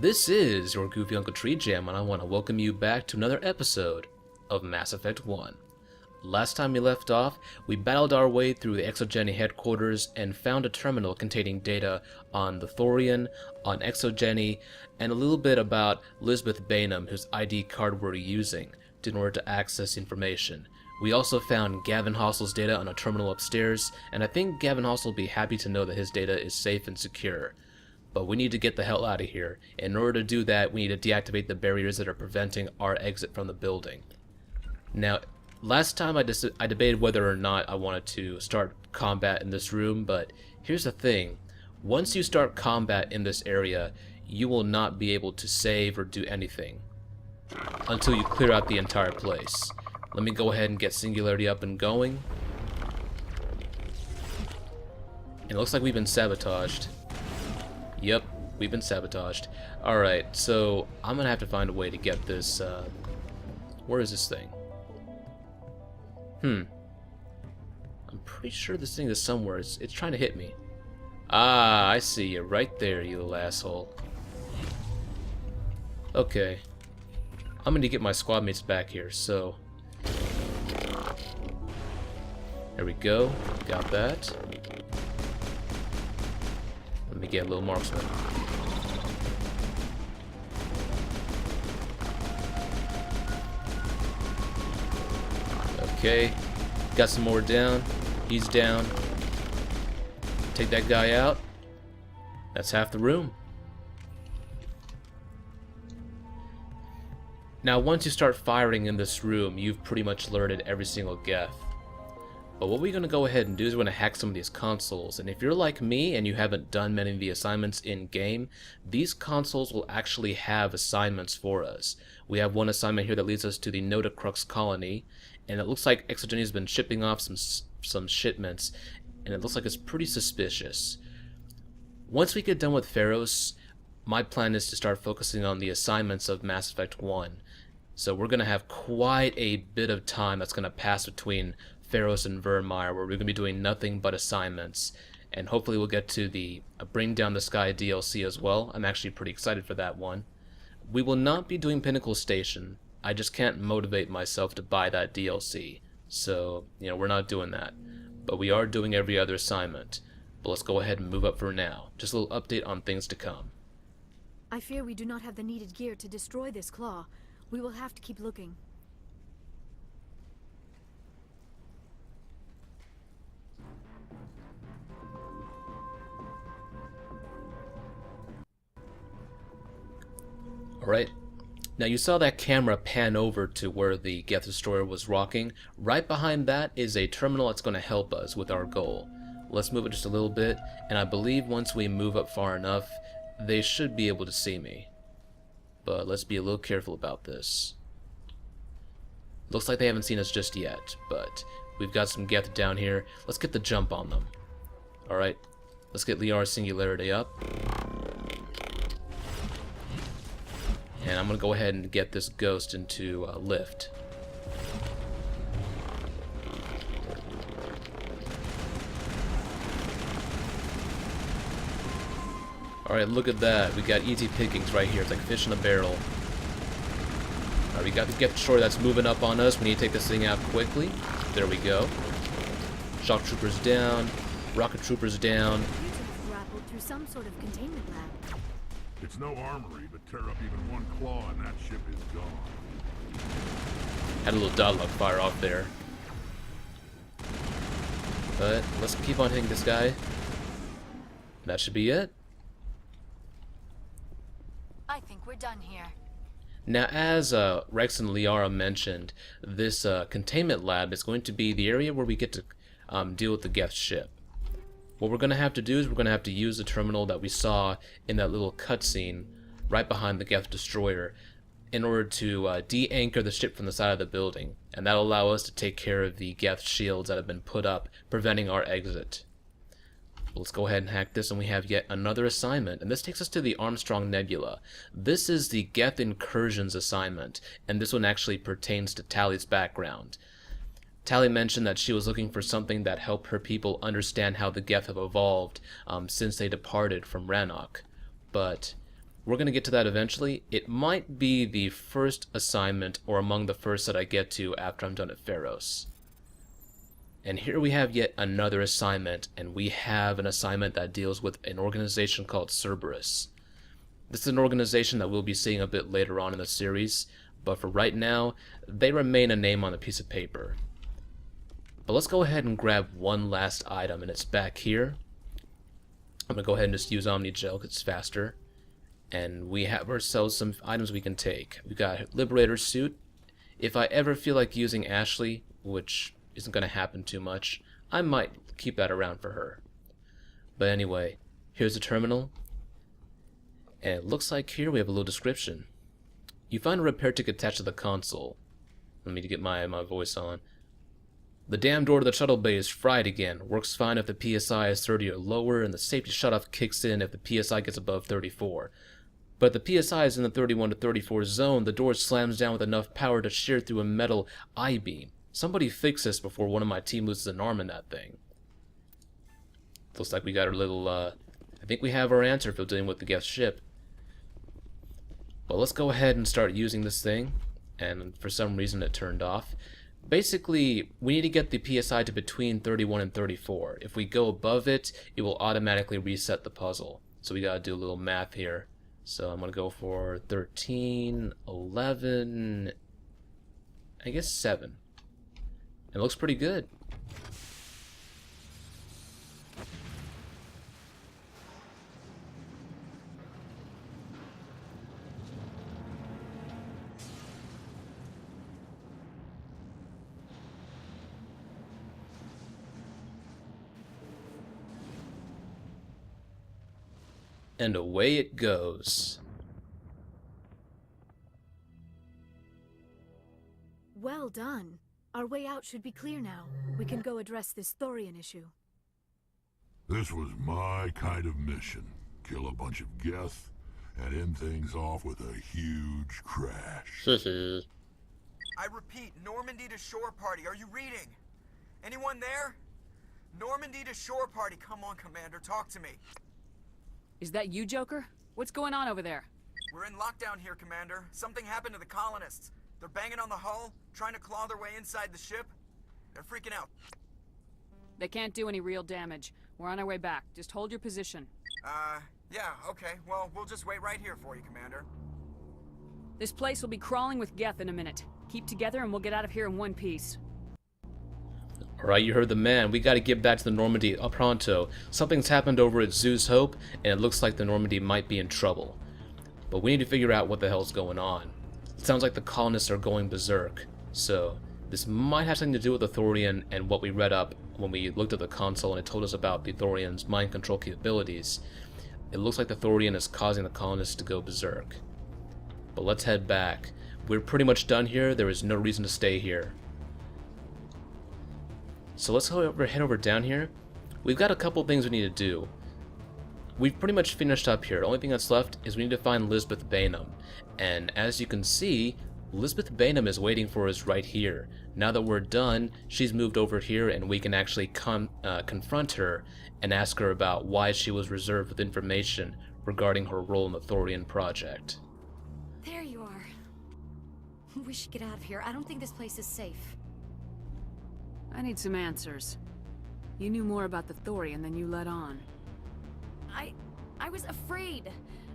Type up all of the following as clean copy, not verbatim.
This is your goofy Uncle GreatTreeJam, and I want to welcome you back to another episode of Mass Effect 1. Last time we left off, we battled our way through the ExoGeni headquarters and found a terminal containing data on the Thorian, on ExoGeni, and a little bit about Lizbeth Bainham, whose ID card we're using in order to access information. We also found Gavin Hossel's data on a terminal upstairs, and I think Gavin Hossel will be happy to know that his data is safe and secure. But we need to get the hell out of here. In order to do that, we need to deactivate the barriers that are preventing our exit from the building. Now, last time I debated whether or not I wanted to start combat in this room, but here's the thing. Once you start combat in this area, you will not be able to save or do anything until you clear out the entire place. Let me go ahead and get Singularity up and going. And it looks like we've been sabotaged. Yep, we've been sabotaged. Alright, so I'm gonna have to find a way to get this, where is this thing? I'm pretty sure this thing is somewhere. It's trying to hit me. Ah, I see you right there, you little asshole. Okay. I'm gonna get my squad mates back here, so... There we go. Got that. Let me get a little marksman. Okay. Got some more down. He's down. Take that guy out. That's half the room. Now, once you start firing in this room, you've pretty much alerted every single Geth. But what we're going to go ahead and do is we're going to hack some of these consoles. And if you're like me and you haven't done many of the assignments in-game, these consoles will actually have assignments for us. We have one assignment here that leads us to the Notacrux colony, and it looks like ExoGeni has been shipping off some shipments, and it looks like it's pretty suspicious. Once we get done with Feros, my plan is to start focusing on the assignments of Mass Effect 1. So we're going to have quite a bit of time that's going to pass between Feros and Vermeer, where we're going to be doing nothing but assignments, and hopefully we'll get to the Bring Down the Sky DLC as well. I'm actually pretty excited for that one. We will not be doing Pinnacle Station. I just can't motivate myself to buy that DLC, so we're not doing that. But we are doing every other assignment. But let's go ahead and move up for now. Just a little update on things to come. I fear we do not have the needed gear to destroy this claw. We will have to keep looking. Alright, now you saw that camera pan over to where the Geth Destroyer was rocking. Right behind that is a terminal that's going to help us with our goal. Let's move it just a little bit, and I believe once we move up far enough, they should be able to see me. But let's be a little careful about this. Looks like they haven't seen us just yet, but we've got some Geth down here. Let's get the jump on them. Alright, let's get Liar's Singularity up. And I'm going to go ahead and get this ghost into lift. Alright, look at that. We got easy pickings right here. It's like fish in a barrel. Alright, we got the Geth Destroyer that's moving up on us. We need to take this thing out quickly. There we go. Shock Troopers down. Rocket Troopers down. Grappled through some sort of containment lab. It's no armory, but tear up even one claw and that ship is gone. Had a little dot log fire off there. But let's keep on hitting this guy. That should be it. I think we're done here. Now, as Rex and Liara mentioned, this containment lab is going to be the area where we get to deal with the Geth ship. What we're going to have to do is we're going to have to use the terminal that we saw in that little cutscene right behind the Geth Destroyer in order to de-anchor the ship from the side of the building, and that'll allow us to take care of the Geth shields that have been put up, preventing our exit. Let's go ahead and hack this, and we have yet another assignment, and this takes us to the Armstrong Nebula. This is the Geth Incursions assignment, and this one actually pertains to Tally's background. Tally mentioned that she was looking for something that helped her people understand how the Geth have evolved since they departed from Rannoch. But We're going to get to that eventually. It might be the first assignment, or among the first that I get to after I'm done at Feros. And here we have yet another assignment, and we have an assignment that deals with an organization called Cerberus. This is an organization that we'll be seeing a bit later on in the series, but for right now, they remain a name on a piece of paper. But let's go ahead and grab one last item, and it's back here. I'm going to go ahead and just use Omni Gel because it's faster. And we have ourselves some items we can take. We got Liberator Suit. If I ever feel like using Ashley, which isn't going to happen too much, I might keep that around for her. But anyway, here's the terminal. And it looks like here we have a little description. You find a repair ticket attached to the console. Let me get my voice on. The damn door to the shuttle bay is fried again. Works fine if the PSI is 30 or lower, and the safety shutoff kicks in if the PSI gets above 34. But if the PSI is in the 31 to 34 zone, the door slams down with enough power to shear through a metal I-beam. Somebody fix this before one of my team loses an arm in that thing. Looks like we got our little, I think we have our answer for dealing with the Geth ship. Well, let's go ahead and start using this thing. And for some reason it turned off. Basically, we need to get the PSI to between 31 and 34. If we go above it, it will automatically reset the puzzle. So we gotta do a little math here. So I'm gonna go for 13, 11, I guess 7. It looks pretty good. And away it goes. Well done. Our way out should be clear now. We can go address this thorian issue. This was my kind of mission. Kill a bunch of Geth and end things off with a huge crash. I repeat, Normandy to shore party. Are you reading? Anyone there? Normandy to shore party. Come on, Commander, talk to me. Is that you, Joker? What's going on over there? We're in lockdown here, Commander. Something happened to the colonists. They're banging on the hull, trying to claw their way inside the ship. They're freaking out. They can't do any real damage. We're on our way back. Just hold your position. Yeah, okay. Well, we'll just wait right here for you, Commander. This place will be crawling with Geth in a minute. Keep together and we'll get out of here in one piece. Alright, you heard the man. We gotta get back to the Normandy pronto. Something's happened over at Zeus Hope, and it looks like the Normandy might be in trouble. But we need to figure out what the hell's going on. It sounds like the colonists are going berserk. So, this might have something to do with the Thorian and what we read up when we looked at the console and it told us about the Thorian's mind control capabilities. It looks like the Thorian is causing the colonists to go berserk. But let's head back. We're pretty much done here. There is no reason to stay here. So let's head over down here. We've got a couple things we need to do. We've pretty much finished up here. The only thing that's left is we need to find Lizbeth Bainham. And as you can see, Lizbeth Bainham is waiting for us right here. Now that we're done, she's moved over here and we can actually confront her and ask her about why she was reserved with information regarding her role in the Thorian project. There you are. We should get out of here. I don't think this place is safe. I need some answers. You knew more about the Thorian than you let on. I was afraid.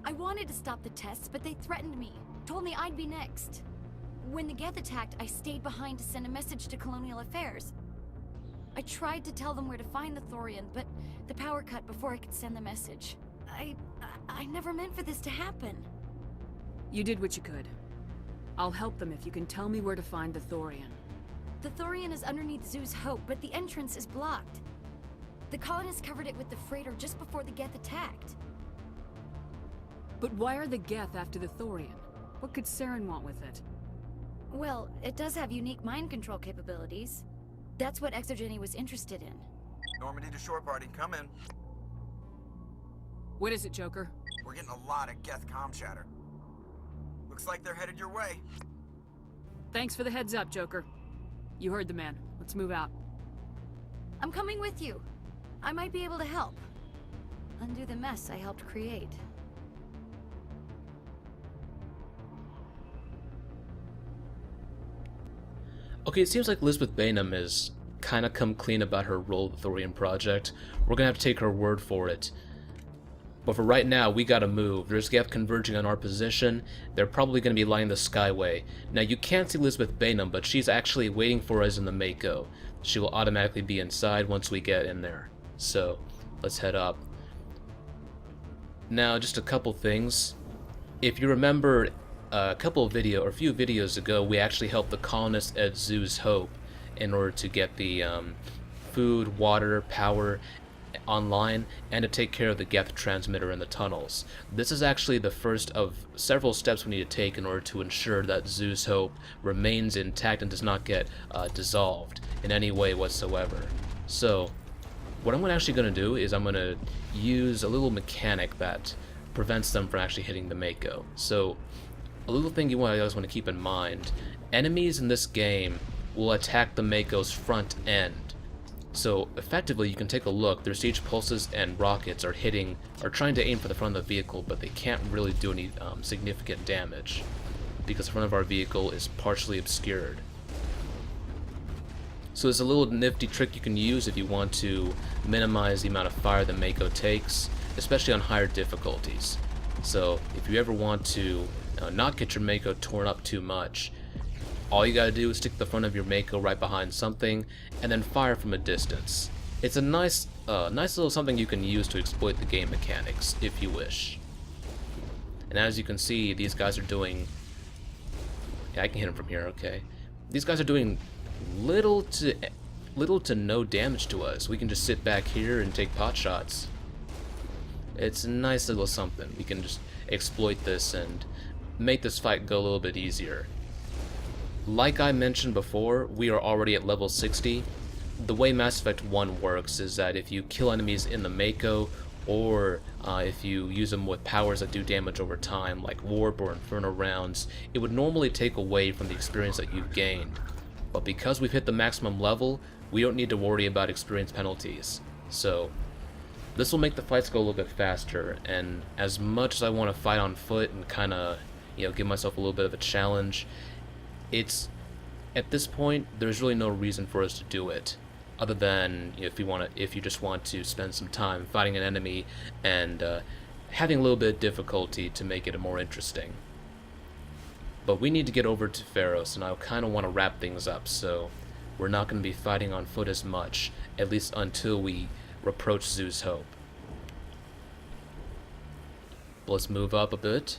I wanted to stop the tests, but they threatened me. Told me I'd be next. When the Geth attacked, I stayed behind to send a message to Colonial Affairs. I tried to tell them where to find the Thorian, but the power cut before I could send the message. I never meant for this to happen. You did what you could. I'll help them if you can tell me where to find the Thorian. The Thorian is underneath Zeus Hope, but the entrance is blocked. The colonists covered it with the freighter just before the Geth attacked. But why are the Geth after the Thorian? What could Saren want with it? Well, it does have unique mind control capabilities. That's what ExoGeni was interested in. Normandy to shore party, come in. What is it, Joker? We're getting a lot of Geth comm chatter. Looks like they're headed your way. Thanks for the heads up, Joker. You heard the man. Let's move out. I'm coming with you. I might be able to help. Undo the mess I helped create. Okay, it seems like Lizbeth Bainham has kind of come clean about her role with the Thorium Project. We're gonna have to take her word for it. But for right now, we gotta move. There's Geth converging on our position. They're probably gonna be lining the skyway. Now, you can't see Lizbeth Bainham, but she's actually waiting for us in the Mako. She will automatically be inside once we get in there. So, let's head up. Now, just a couple things. If you remember a few videos ago, we actually helped the colonists at Zoo's Hope in order to get the food, water, power online, and to take care of the Geth transmitter in the tunnels. This is actually the first of several steps we need to take in order to ensure that Zoo's Hope remains intact and does not get dissolved in any way whatsoever. So, what I'm actually going to do is I'm going to use a little mechanic that prevents them from actually hitting the Mako. So, a little thing you guys want to keep in mind, enemies in this game will attack the Mako's front end. So effectively, you can take a look, their siege pulses and rockets are trying to aim for the front of the vehicle, but they can't really do any significant damage because the front of our vehicle is partially obscured. So there's a little nifty trick you can use if you want to minimize the amount of fire the Mako takes, especially on higher difficulties. So if you ever want to not get your Mako torn up too much, all you gotta do is stick the front of your Mako right behind something and then fire from a distance. It's a nice little something you can use to exploit the game mechanics if you wish. And as you can see, these guys are doing... Yeah, I can hit them from here, okay. These guys are doing little to no damage to us. We can just sit back here and take pot shots. It's a nice little something. We can just exploit this and make this fight go a little bit easier. Like I mentioned before, we are already at level 60. The way Mass Effect 1 works is that if you kill enemies in the Mako, or if you use them with powers that do damage over time, like Warp or Inferno rounds, it would normally take away from the experience that you've gained. But because we've hit the maximum level, we don't need to worry about experience penalties. So, this will make the fights go a little bit faster, and as much as I want to fight on foot and kind of, give myself a little bit of a challenge, at this point, there's really no reason for us to do it, other than if you just want to spend some time fighting an enemy and having a little bit of difficulty to make it more interesting. But we need to get over to Feros, and I kind of want to wrap things up, so we're not going to be fighting on foot as much, at least until we approach Zoo's Hope. But let's move up a bit.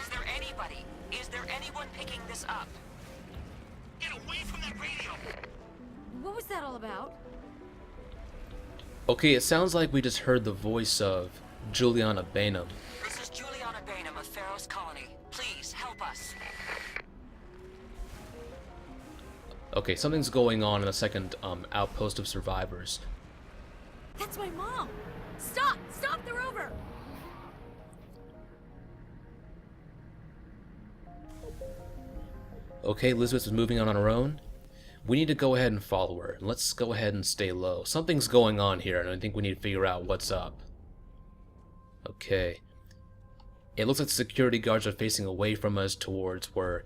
Is there anybody? Is there anyone picking this up? Get away from that radio! What was that all about? Okay, it sounds like we just heard the voice of Juliana Bainham. This is Juliana Bainham of Feros Colony. Please, help us. Okay, something's going on in the second outpost of survivors. That's my mom! Stop! Stop the rover! Okay, Lizbeth is moving on her own. We need to go ahead and follow her. Let's go ahead and stay low. Something's going on here, and I think we need to figure out what's up. Okay. It looks like the security guards are facing away from us towards where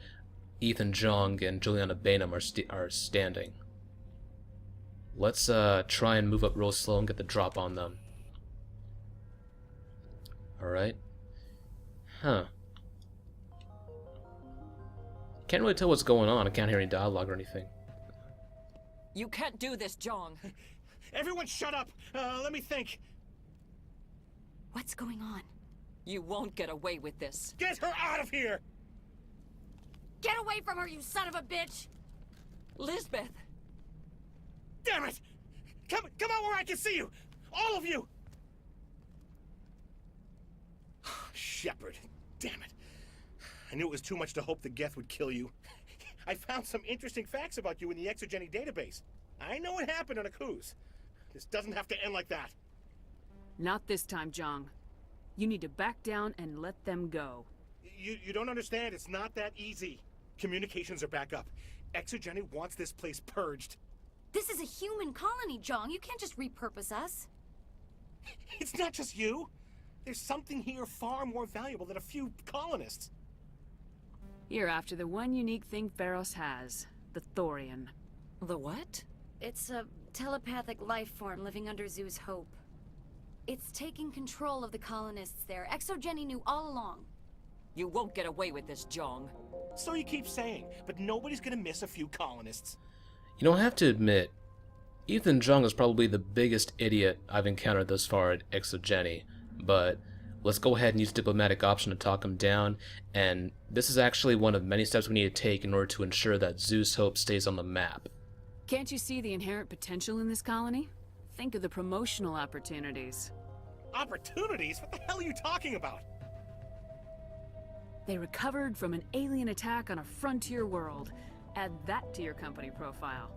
Ethan Jeong and Juliana Bainham are standing. Let's try and move up real slow and get the drop on them. Alright. Huh. Can't really tell what's going on. I can't hear any dialogue or anything. You can't do this, Jeong. Everyone shut up! Let me think. What's going on? You won't get away with this. Get her out of here! Get away from her, you son of a bitch! Lizbeth! Damn it! Come out where I can see you! All of you! Shepard, damn it. I knew it was too much to hope the Geth would kill you. I found some interesting facts about you in the ExoGeni database. I know it happened on a cruise. This doesn't have to end like that. Not this time, Jeong. You need to back down and let them go. You don't understand. It's not that easy. Communications are back up. ExoGeni wants this place purged. This is a human colony, Jeong. You can't just repurpose us. It's not just you. There's something here far more valuable than a few colonists. You're after the one unique thing Feros has. the Thorian. The what? It's a telepathic life form living under Zoo's Hope. It's taking control of the colonists there. ExoGeni knew all along. You won't get away with this, Jeong. So you keep saying, but nobody's gonna miss a few colonists. You know, I have to admit, Ethan Jeong is probably the biggest idiot I've encountered thus far at ExoGeni, but let's go ahead and use the diplomatic option to talk him down, and this is actually one of many steps we need to take in order to ensure that Zeus Hope stays on the map. Can't you see the inherent potential in this colony? Think of the promotional opportunities. Opportunities? What the hell are you talking about? They recovered from an alien attack on a frontier world. Add that to your company profile.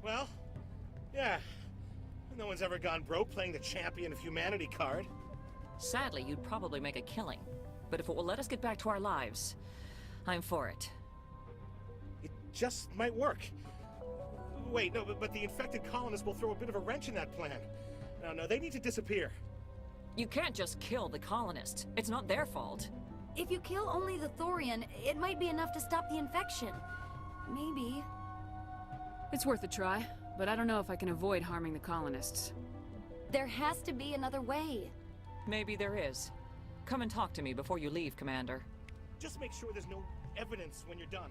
Well, yeah. No one's ever gone broke playing the champion of humanity card. Sadly, you'd probably make a killing. But if it will let us get back to our lives, I'm for it. It just might work. Wait, no, but the infected colonists will throw a bit of a wrench in that plan. No, they need to disappear. You can't just kill the colonists. It's not their fault. If you kill only the Thorian, it might be enough to stop the infection. Maybe. It's worth a try, but I don't know if I can avoid harming the colonists. There has to be another way. Maybe there is. Come and talk to me before you leave, Commander. Just make sure there's no evidence when you're done.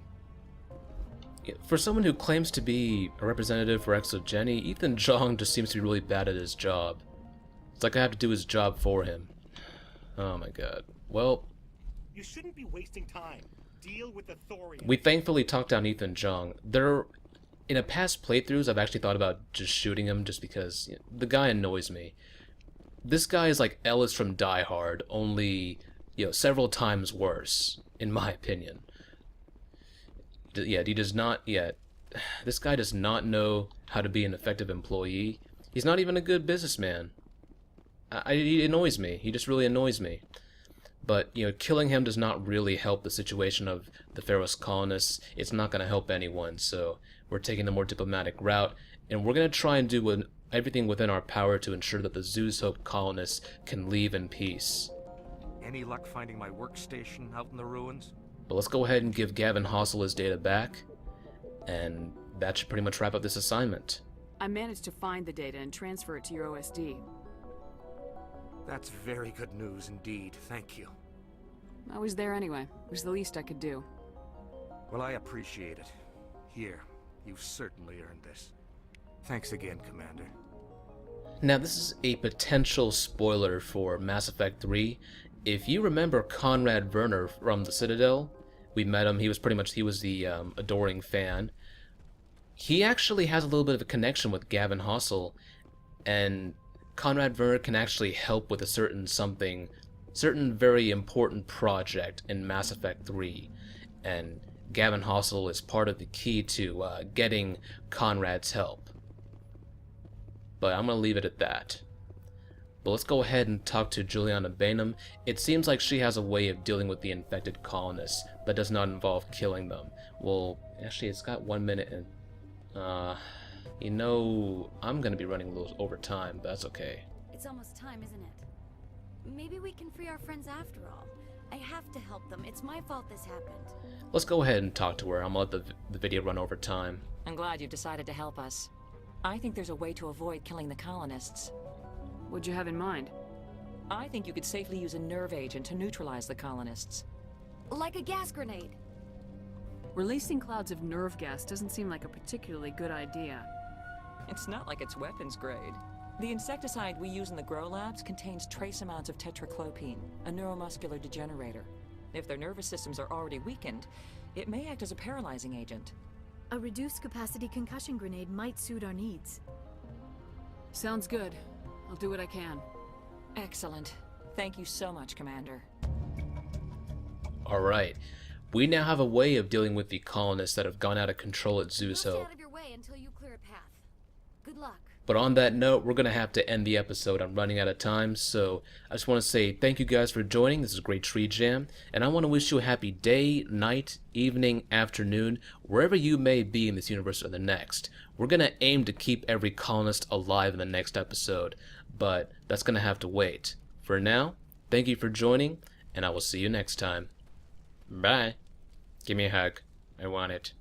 For someone who claims to be a representative for ExoGeni, Ethan Jeong just seems to be really bad at his job. It's like I have to do his job for him. Oh my god. Well, you shouldn't be wasting time. Deal with the Thorian. We thankfully talked down Ethan Jeong. In a past playthroughs, I've actually thought about just shooting him just because the guy annoys me. This guy is like Ellis from Die Hard, only, several times worse, in my opinion. This guy does not know how to be an effective employee. He's not even a good businessman. He annoys me. He just really annoys me. But, killing him does not really help the situation of the Feros colonists. It's not going to help anyone, so we're taking the more diplomatic route, and we're going to try and do everything within our power to ensure that the Zeus Hope colonists can leave in peace. Any luck finding my workstation out in the ruins? But let's go ahead and give Gavin Hossel his data back, and that should pretty much wrap up this assignment. I managed to find the data and transfer it to your OSD. That's very good news indeed, thank you. I was there anyway. It was the least I could do. Well, I appreciate it. Here, you've certainly earned this. Thanks again, Commander. Now, this is a potential spoiler for Mass Effect 3. If you remember Conrad Werner from the Citadel, we met him. He was the adoring fan. He actually has a little bit of a connection with Gavin Hossel, and Conrad Werner can actually help with a certain very important project in Mass Effect 3, and Gavin Hossel is part of the key to getting Conrad's help. But I'm going to leave it at that. But let's go ahead and talk to Juliana Bainham. It seems like she has a way of dealing with the infected colonists that does not involve killing them. Well, actually, it's got 1 minute, and I'm going to be running a little over time, but that's okay. It's almost time, isn't it? Maybe we can free our friends after all. I have to help them. It's my fault this happened. Let's go ahead and talk to her. I'm going to let the video run over time. I'm glad you've decided to help us. I think there's a way to avoid killing the colonists. What'd you have in mind? I think you could safely use a nerve agent to neutralize the colonists. Like a gas grenade. Releasing clouds of nerve gas doesn't seem like a particularly good idea. It's not like it's weapons grade. The insecticide we use in the grow labs contains trace amounts of tetraclopine, a neuromuscular degenerator. If their nervous systems are already weakened, it may act as a paralyzing agent. A reduced capacity concussion grenade might suit our needs. Sounds good. I'll do what I can. Excellent. Thank you so much, Commander. Alright. We now have a way of dealing with the colonists that have gone out of control at Zeus Stay Hope. out of your way until you clear a path. Good luck. But on that note, we're going to have to end the episode. I'm running out of time, so I just want to say thank you guys for joining. This is GreatTreeJam, and I want to wish you a happy day, night, evening, afternoon, wherever you may be in this universe or the next. We're going to aim to keep every colonist alive in the next episode, but that's going to have to wait. For now, thank you for joining, and I will see you next time. Bye. Give me a hug. I want it.